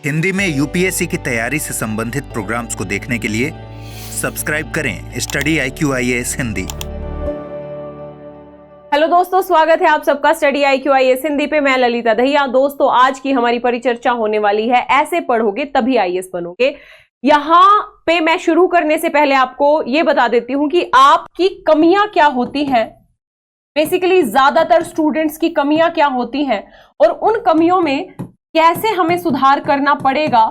हिंदी में यूपीएससी की तैयारी से संबंधित प्रोग्राम्स को देखने के लिए सब्सक्राइब करें स्टडी IQ-IAS हिंदी। हेलो दोस्तों, स्वागत है आप सबका स्टडी IQ-IAS हिंदी पे। मैं ललिता दहिया। दोस्तों, आज की हमारी परिचर्चा होने वाली है ऐसे पढ़ोगे तभी IAS बनोगे। यहां पे मैं शुरू करने से पहले आपको ये बता देती हूं कि आपकी कमियां क्या होती हैं। बेसिकली ज्यादातर स्टूडेंट्स की कमियां क्या होती हैं और उन कमियों में कैसे हमें सुधार करना पड़ेगा,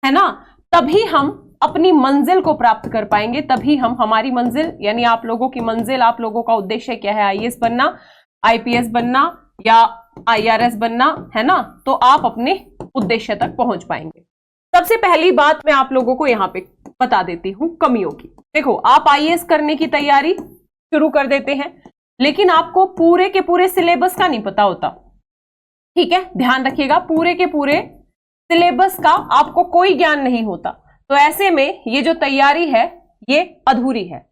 है ना। तभी हम अपनी मंजिल को प्राप्त कर पाएंगे। तभी हम हमारी मंजिल यानी आप लोगों की मंजिल, आप लोगों का उद्देश्य क्या है, IAS बनना, IPS बनना या IRS बनना, है ना, तो आप अपने उद्देश्य तक पहुंच पाएंगे। सबसे पहली बात मैं आप लोगों को यहां पे बता देती हूं कमियों की। देखो, आप IAS करने की तैयारी शुरू कर देते हैं, लेकिन आपको पूरे के पूरे सिलेबस का नहीं पता होता। ठीक है, ध्यान रखिएगा, पूरे के पूरे सिलेबस का आपको कोई ज्ञान नहीं होता। तो ऐसे में ये जो तैयारी है ये अधूरी है।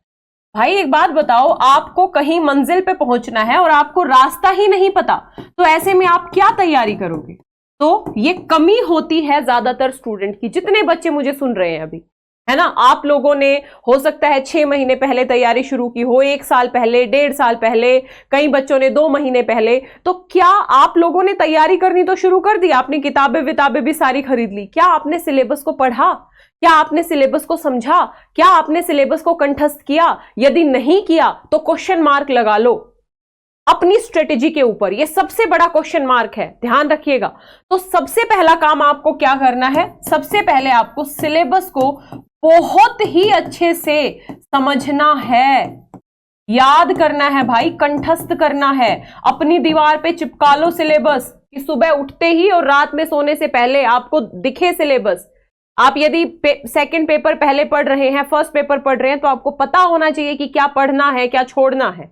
भाई एक बात बताओ, आपको कहीं मंजिल पे पहुंचना है और आपको रास्ता ही नहीं पता, तो ऐसे में आप क्या तैयारी करोगे। तो ये कमी होती है ज्यादातर स्टूडेंट की। जितने बच्चे मुझे सुन रहे हैं अभी, है ना, आप लोगों ने हो सकता है 6 महीने पहले तैयारी शुरू की हो, 1 साल पहले, 1.5 साल पहले, कई बच्चों ने 2 महीने पहले। तो क्या आप लोगों ने तैयारी करनी तो शुरू कर दी, आपने किताबें विताबें भी सारी खरीद ली। क्या आपने सिलेबस को पढ़ा, क्या आपने सिलेबस को समझा, क्या आपने सिलेबस को कंठस्थ किया। यदि नहीं किया तो क्वेश्चन मार्क लगा लो अपनी स्ट्रेटेजी के ऊपर। यह सबसे बड़ा क्वेश्चन मार्क है, ध्यान रखिएगा। तो सबसे पहला काम आपको क्या करना है, सबसे पहले आपको सिलेबस को बहुत ही अच्छे से समझना है, याद करना है भाई, कंठस्थ करना है। अपनी दीवार पे चिपका लो सिलेबस कि सुबह उठते ही और रात में सोने से पहले आपको दिखे सिलेबस। आप यदि सेकंड पेपर पहले पढ़ रहे हैं, फर्स्ट पेपर पढ़ रहे हैं, तो आपको पता होना चाहिए कि क्या पढ़ना है, क्या छोड़ना है।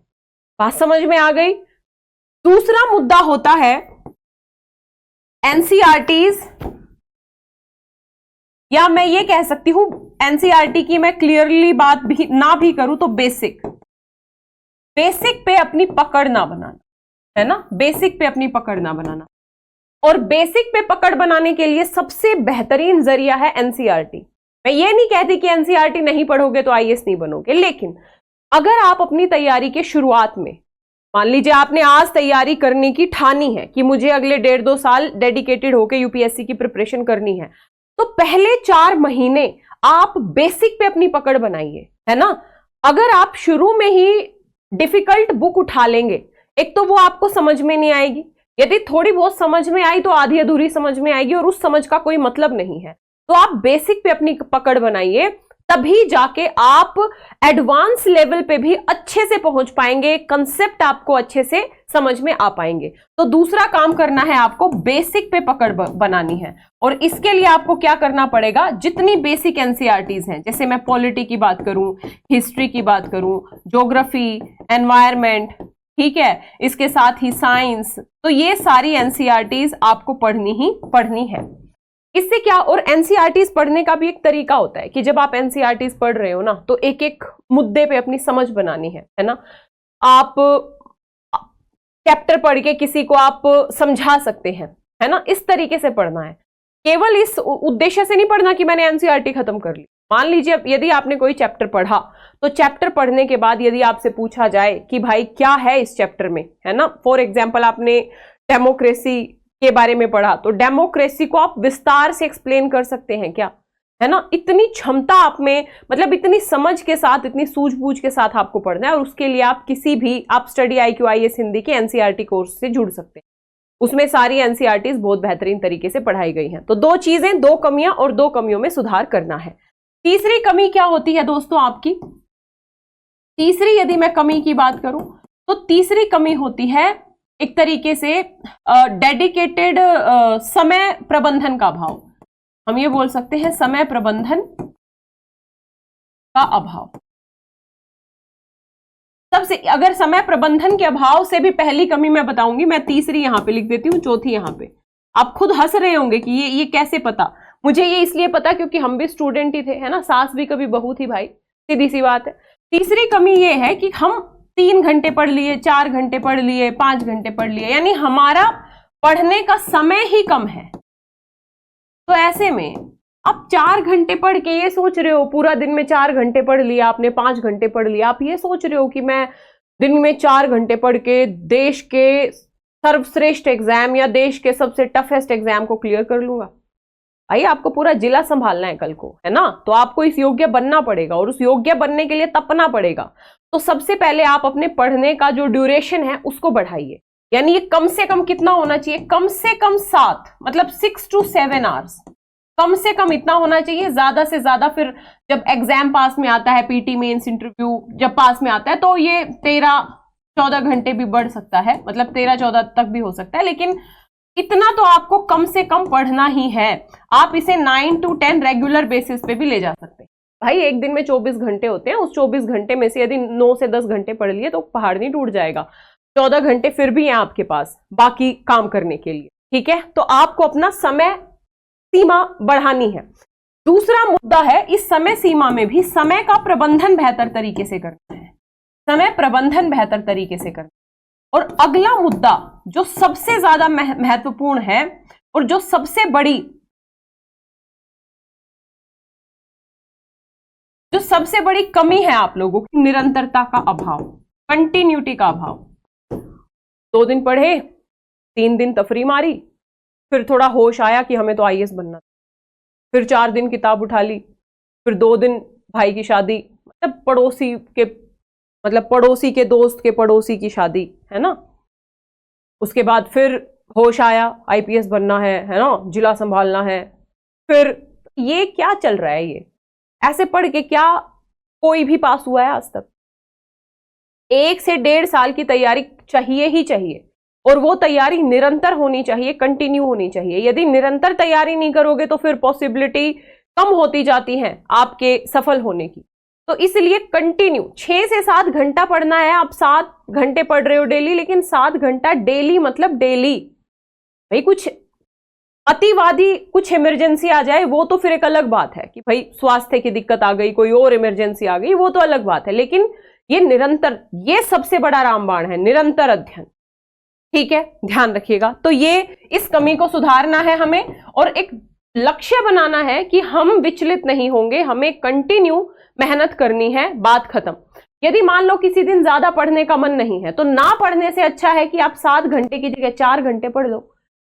बात समझ में आ गई। दूसरा मुद्दा होता है NCERTs, या मैं ये कह सकती हूं NCERT की मैं क्लियरली बात भी ना भी करूं तो बेसिक पे अपनी पकड़ ना बनाना, है ना, बेसिक पे अपनी पकड़ ना बनाना। और बेसिक पे पकड़ बनाने के लिए सबसे बेहतरीन जरिया है NCERT। मैं ये नहीं कहती कि NCERT नहीं पढ़ोगे तो IAS नहीं बनोगे, लेकिन अगर आप अपनी तैयारी के शुरुआत में, मान लीजिए आपने आज तैयारी करने की ठानी है कि मुझे अगले 1.5-2 साल डेडिकेटेड होकर यूपीएससी की प्रिपरेशन करनी है, तो पहले 4 महीने आप बेसिक पे अपनी पकड़ बनाइए, है ना। अगर आप शुरू में ही डिफिकल्ट बुक उठा लेंगे, एक तो वो आपको समझ में नहीं आएगी। यदि थोड़ी बहुत समझ में आई तो आधी अधूरी समझ में आएगी और उस समझ का कोई मतलब नहीं है। तो आप बेसिक पे अपनी पकड़ बनाइए, तभी जाके आप एडवांस लेवल पे भी अच्छे से पहुंच पाएंगे, कंसेप्ट आपको अच्छे से समझ में आ पाएंगे। तो दूसरा काम करना है आपको, बेसिक पे पकड़ बनानी है। और इसके लिए आपको क्या करना पड़ेगा, जितनी बेसिक NCERTs हैं, जैसे मैं पॉलिटी की बात करूं, हिस्ट्री की बात करूं, ज्योग्राफी, एनवायरमेंट, ठीक है, इसके साथ ही साइंस, तो ये सारी NCERTs आपको पढ़नी है। इससे क्या, और NCERTs पढ़ने का भी एक तरीका होता है कि जब आप NCERTs पढ़ रहे हो ना, तो एक एक मुद्दे पे अपनी समझ बनानी है ना। आप चैप्टर पढ़ के किसी को आप समझा सकते हैं, है ना, इस तरीके से पढ़ना है। केवल इस उद्देश्य से नहीं पढ़ना कि मैंने NCERT खत्म कर ली। मान लीजिए यदि आपने कोई चैप्टर पढ़ा, तो चैप्टर पढ़ने के बाद यदि आपसे पूछा जाए कि भाई क्या है इस चैप्टर में, है ना, फॉर एग्जाम्पल आपने डेमोक्रेसी के बारे में पढ़ा, तो डेमोक्रेसी को आप विस्तार से एक्सप्लेन कर सकते हैं क्या, है ना। इतनी क्षमता आप में, मतलब इतनी समझ के साथ, इतनी सूझबूझ के साथ आपको पढ़ना है। और उसके लिए आप किसी भी आप स्टडी IQ-IAS हिंदी के NCERT कोर्स से जुड़ सकते हैं। उसमें सारी NCERTs बहुत बेहतरीन तरीके से पढ़ाई गई हैं। तो 2 चीजें, 2 कमियां, और 2 कमियों में सुधार करना है। तीसरी कमी क्या होती है दोस्तों आपकी, तीसरी यदि मैं कमी की बात करूं तो तीसरी कमी होती है एक तरीके से डेडिकेटेड समय प्रबंधन का अभाव। हम ये बोल सकते हैं समय प्रबंधन का अभाव। सबसे, अगर समय प्रबंधन के अभाव से भी पहली कमी मैं बताऊंगी, मैं तीसरी यहां पे लिख देती हूं, चौथी यहां पे। आप खुद हंस रहे होंगे कि ये कैसे पता। मुझे ये इसलिए पता क्योंकि हम भी स्टूडेंट ही थे, है ना, सास भी कभी बहू थी भाई, सीधी सी बात है। तीसरी कमी ये है कि हम 3 घंटे पढ़ लिए, 4 घंटे पढ़ लिए, 5 घंटे पढ़ लिए, यानी हमारा पढ़ने का समय ही कम है। तो ऐसे में आप 4 घंटे पढ़ के ये सोच रहे हो, पूरा दिन में 4 घंटे पढ़ लिया आपने, 5 घंटे पढ़ लिया, आप ये सोच रहे हो कि मैं दिन में 4 घंटे पढ़ के देश के सर्वश्रेष्ठ एग्जाम या देश के सबसे टफेस्ट एग्जाम को क्लियर कर लूंगा। भाई आपको पूरा जिला संभालना है कल को, है ना, तो आपको इस योग्य बनना पड़ेगा और उस योग्य बनने के लिए तपना पड़ेगा। तो सबसे पहले आप अपने पढ़ने का जो ड्यूरेशन है उसको बढ़ाइए, यानी ये कम से कम कितना होना चाहिए, कम से कम 7, मतलब 6 to 7 आवर्स, कम से कम इतना होना चाहिए। ज्यादा से ज्यादा फिर जब एग्जाम पास में आता है, पीटी मेंस इंटरव्यू जब पास में आता है, तो ये 13-14 घंटे भी बढ़ सकता है, मतलब 13-14 तक भी हो सकता है, लेकिन इतना तो आपको कम से कम पढ़ना ही है। आप इसे 9 to 10 रेगुलर बेसिस पे भी ले जा सकते हैं। भाई एक दिन में 24 घंटे होते हैं, उस 24 घंटे में से यदि 9 से 10 घंटे पढ़ लिए तो पहाड़ नहीं टूट जाएगा। 14 घंटे फिर भी हैं आपके पास बाकी काम करने के लिए, ठीक है। तो आपको अपना समय सीमा बढ़ानी है। दूसरा मुद्दा है, इस समय सीमा में भी समय का प्रबंधन बेहतर तरीके से करना है, समय प्रबंधन बेहतर तरीके से करना। और अगला मुद्दा जो सबसे ज्यादा महत्वपूर्ण है और जो सबसे बड़ी कमी है आप लोगों की, निरंतरता का अभाव, कंटिन्यूटी का अभाव। 2 दिन पढ़े, 3 दिन तफरी मारी, फिर थोड़ा होश आया कि हमें तो आईएएस बनना था, फिर 4 दिन किताब उठा ली, फिर 2 दिन भाई की शादी, मतलब पड़ोसी के दोस्त के पड़ोसी की शादी, है ना। उसके बाद फिर होश आया आईपीएस बनना है ना, जिला संभालना है। फिर ये क्या चल रहा है, ये ऐसे पढ़ के क्या कोई भी पास हुआ है आज तक? 1 से 1.5 साल की तैयारी चाहिए ही चाहिए, और वो तैयारी निरंतर होनी चाहिए, कंटिन्यू होनी चाहिए। यदि निरंतर तैयारी नहीं करोगे तो फिर पॉसिबिलिटी कम होती जाती है आपके सफल होने की। तो इसलिए कंटिन्यू 6 से 7 घंटा पढ़ना है। आप 7 घंटे पढ़ रहे हो डेली, लेकिन 7 घंटा डेली मतलब डेली। भाई कुछ अतिवादी, कुछ इमरजेंसी आ जाए वो तो फिर एक अलग बात है कि भाई स्वास्थ्य की दिक्कत आ गई, कोई और इमरजेंसी आ गई, वो तो अलग बात है। लेकिन ये निरंतर, ये सबसे बड़ा रामबाण है, निरंतर अध्ययन, ठीक है, ध्यान रखिएगा। तो ये इस कमी को सुधारना है हमें, और एक लक्ष्य बनाना है कि हम विचलित नहीं होंगे, हमें कंटिन्यू मेहनत करनी है, बात खत्म। यदि मान लो किसी दिन ज्यादा पढ़ने का मन नहीं है, तो ना पढ़ने से अच्छा है कि आप 7 घंटे की जगह 4 घंटे पढ़ लो,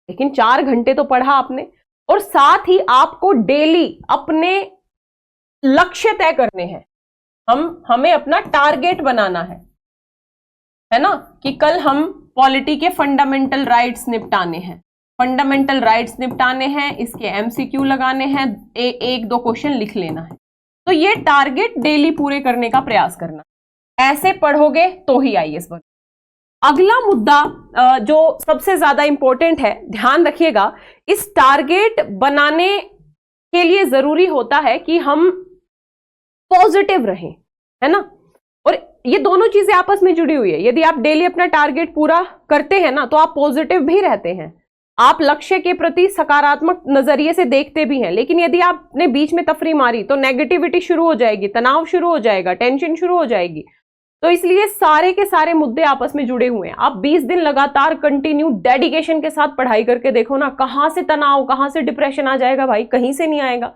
लेकिन 4 घंटे तो पढ़ा आपने। और साथ ही आपको डेली अपने लक्ष्य तय करने हैं, हमें अपना टारगेट बनाना है ना, कि कल हम पॉलिटी के फंडामेंटल राइट्स निपटाने हैं, फंडामेंटल राइट्स निपटाने हैं, इसके एमसीक्यू लगाने हैं, 1-2 क्वेश्चन लिख लेना है। तो ये टारगेट डेली पूरे करने का प्रयास करना, ऐसे पढ़ोगे तो ही आईएएस बनो। अगला मुद्दा जो सबसे ज्यादा इंपॉर्टेंट है, ध्यान रखिएगा, इस टारगेट बनाने के लिए जरूरी होता है कि हम पॉजिटिव रहें, है ना। और ये दोनों चीजें आपस में जुड़ी हुई है। यदि आप डेली अपना टारगेट पूरा करते हैं ना, तो आप पॉजिटिव भी रहते हैं, आप लक्ष्य के प्रति सकारात्मक नजरिए से देखते भी हैं। लेकिन यदि आपने बीच में तफरी मारी तो नेगेटिविटी शुरू हो जाएगी, तनाव शुरू हो जाएगा, टेंशन शुरू हो जाएगी। तो इसलिए सारे के सारे मुद्दे आपस में जुड़े हुए हैं। आप 20 दिन लगातार कंटिन्यू डेडिकेशन के साथ पढ़ाई करके देखो ना, कहां से तनाव, कहां से डिप्रेशन आ जाएगा भाई, कहीं से नहीं आएगा।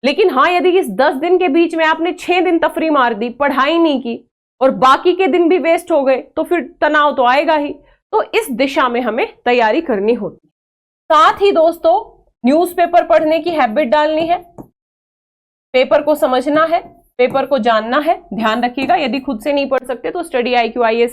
लेकिन हाँ, यदि इस 10 दिन के बीच में आपने 6 दिन तफरी मार दी, पढ़ाई नहीं की, और बाकी के दिन भी वेस्ट हो गए, तो फिर तनाव तो आएगा ही। तो इस दिशा में हमें तैयारी करनी होती है। साथ ही दोस्तों, न्यूज़पेपर पढ़ने की हैबिट डालनी है, पेपर को समझना है, पेपर को जानना है। ध्यान रखिएगा, यदि खुद से नहीं पढ़ सकते तो स्टडी IQ IAS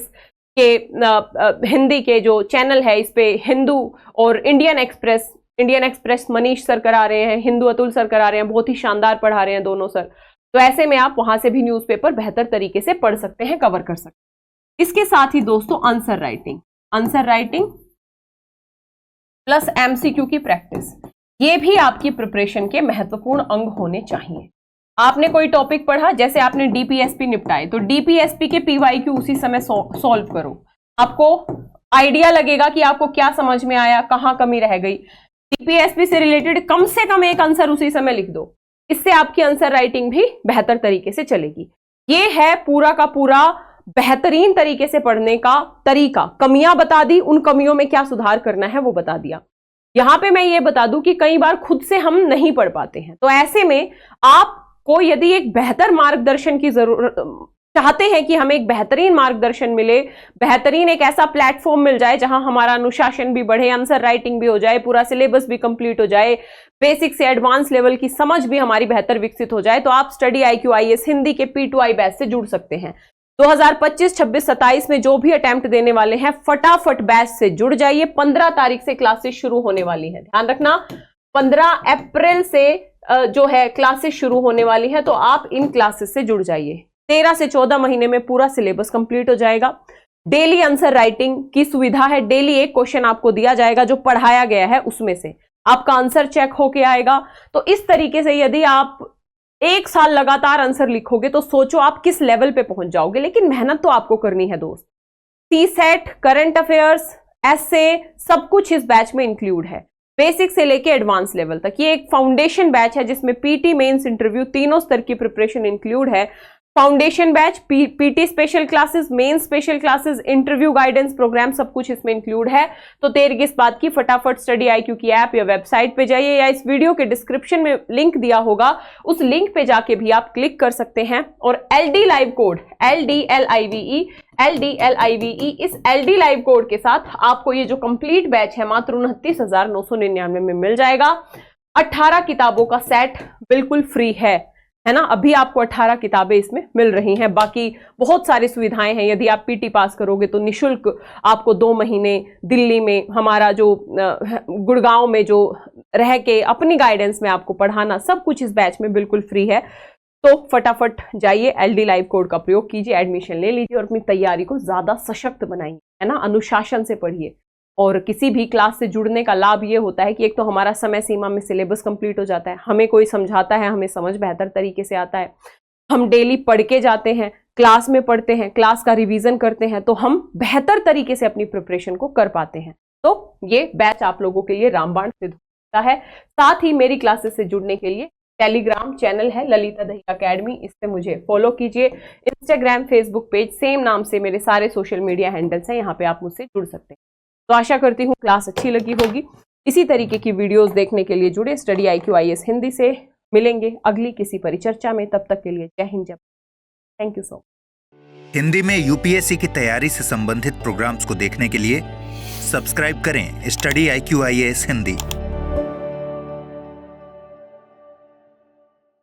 के हिंदी के जो चैनल है, इस पे हिंदू और इंडियन एक्सप्रेस मनीष सर करा रहे हैं, हिंदू अतुल सर करा रहे हैं, बहुत ही शानदार पढ़ा रहे हैं दोनों सर। तो ऐसे में आप वहां से भी न्यूज़पेपर बेहतर तरीके से पढ़ सकते हैं, कवर कर सकते हैं। इसके साथ ही दोस्तों आंसर राइटिंग प्लस MCQ की प्रैक्टिस, ये भी आपकी प्रिपरेशन के महत्वपूर्ण अंग होने चाहिए। आपने कोई टॉपिक पढ़ा, जैसे आपने DPSP निपटाए, तो DPSP के PYQ उसी समय सॉल्व करो। आपको आइडिया लगेगा कि आपको क्या समझ में आया, कहां कमी रह गई। DPSP से रिलेटेड कम से कम एक आंसर उसी समय लिख दो, इससे आपकी आंसर राइटिंग भी बेहतर तरीके से चलेगी। ये है पूरा का पूरा बेहतरीन तरीके से पढ़ने का तरीका। कमियां बता दी, उन कमियों में क्या सुधार करना है वो बता दिया। यहाँ पे मैं ये बता दूं कि कई बार खुद से हम नहीं पढ़ पाते हैं, तो ऐसे में आपको यदि एक बेहतर मार्गदर्शन की जरूरत चाहते हैं कि हमें एक बेहतरीन मार्गदर्शन मिले, बेहतरीन एक ऐसा प्लेटफॉर्म मिल जाए जहां हमारा अनुशासन भी बढ़े, आंसर राइटिंग भी हो जाए, पूरा सिलेबस भी कंप्लीट हो जाए, बेसिक से एडवांस लेवल की समझ भी हमारी बेहतर विकसित हो जाए, तो आप स्टडी IQ IAS हिंदी के P2I बैच से जुड़ सकते हैं। 2025, 26, 27 में जो भी अटेम्प्ट देने वाले हैं फटाफट बैच से जुड़ जाइए। 15 तारीख से क्लासेस शुरू होने वाली है, ध्यान रखना 15 अप्रैल से जो है क्लासेस शुरू होने वाली है, तो आप इन क्लासेस से जुड़ जाइए। 13 से 14 महीने में पूरा सिलेबस कंप्लीट हो जाएगा। डेली आंसर राइटिंग की सुविधा है, डेली एक क्वेश्चन आपको दिया जाएगा जो पढ़ाया गया है उसमें से आपका आंसर चेक होके आएगा। तो इस तरीके से यदि आप एक साल लगातार आंसर लिखोगे तो सोचो आप किस लेवल पे पहुंच जाओगे, लेकिन मेहनत तो आपको करनी है दोस्त। CSET, करंट अफेयर्स, एसए सब कुछ इस बैच में इंक्लूड है, बेसिक से लेके एडवांस लेवल तक। ये एक फाउंडेशन बैच है जिसमें PT, मेंस, इंटरव्यू तीनों स्तर की प्रिपरेशन इंक्लूड है। Foundation batch, PT special classes, main special classes, interview guidance program सब कुछ इसमें इंक्लूड है। तो देर किस बात की, फटाफट स्टडी IQ की ऐप या वेबसाइट पे जाइए, या इस वीडियो के डिस्क्रिप्शन में लिंक दिया होगा, उस लिंक पे जाके भी आप क्लिक कर सकते हैं और LD लाइव कोड LDLIVE इस LD लाइव कोड के साथ आपको ये जो कंप्लीट बैच है मात्र 29,999 में मिल जाएगा। 18 किताबों का सेट बिल्कुल फ्री है ना, अभी आपको 18 किताबें इसमें मिल रही हैं। बाकी बहुत सारी सुविधाएं हैं, यदि आप PT पास करोगे तो निशुल्क आपको 2 महीने दिल्ली में हमारा जो गुड़गांव में जो रह के अपनी गाइडेंस में आपको पढ़ाना, सब कुछ इस बैच में बिल्कुल फ्री है। तो फटाफट जाइए, LD लाइव कोड का प्रयोग कीजिए, एडमिशन ले लीजिए और अपनी तैयारी को ज्यादा सशक्त बनाइए, है ना, अनुशासन से पढ़िए। और किसी भी क्लास से जुड़ने का लाभ ये होता है कि एक तो हमारा समय सीमा में सिलेबस कंप्लीट हो जाता है, हमें कोई समझाता है, हमें समझ बेहतर तरीके से आता है, हम डेली पढ़ के जाते हैं, क्लास में पढ़ते हैं, क्लास का रिवीजन करते हैं, तो हम बेहतर तरीके से अपनी प्रिपरेशन को कर पाते हैं। तो ये बैच आप लोगों के लिए रामबाण सिद्ध होता है। साथ ही मेरी क्लासेस से जुड़ने के लिए टेलीग्राम चैनल है ललिता दहिया अकेडमी, इस पे मुझे फॉलो कीजिए। इंस्टाग्राम, फेसबुक पेज सेम नाम से मेरे सारे सोशल मीडिया हैंडल्स हैं, यहाँ पे आप मुझसे जुड़ सकते हैं। तो आशा करती हूँ क्लास अच्छी लगी होगी। इसी तरीके की वीडियोस देखने के लिए जुड़े स्टडी IQ IAS हिंदी से। मिलेंगे अगली किसी परिचर्चा में, तब तक के लिए जय हिंद, जय। Thank you so much. Hindi में UPSC की तैयारी से संबंधित प्रोग्राम्स को देखने के लिए सब्सक्राइब करें स्टडी IQ IAS हिंदी।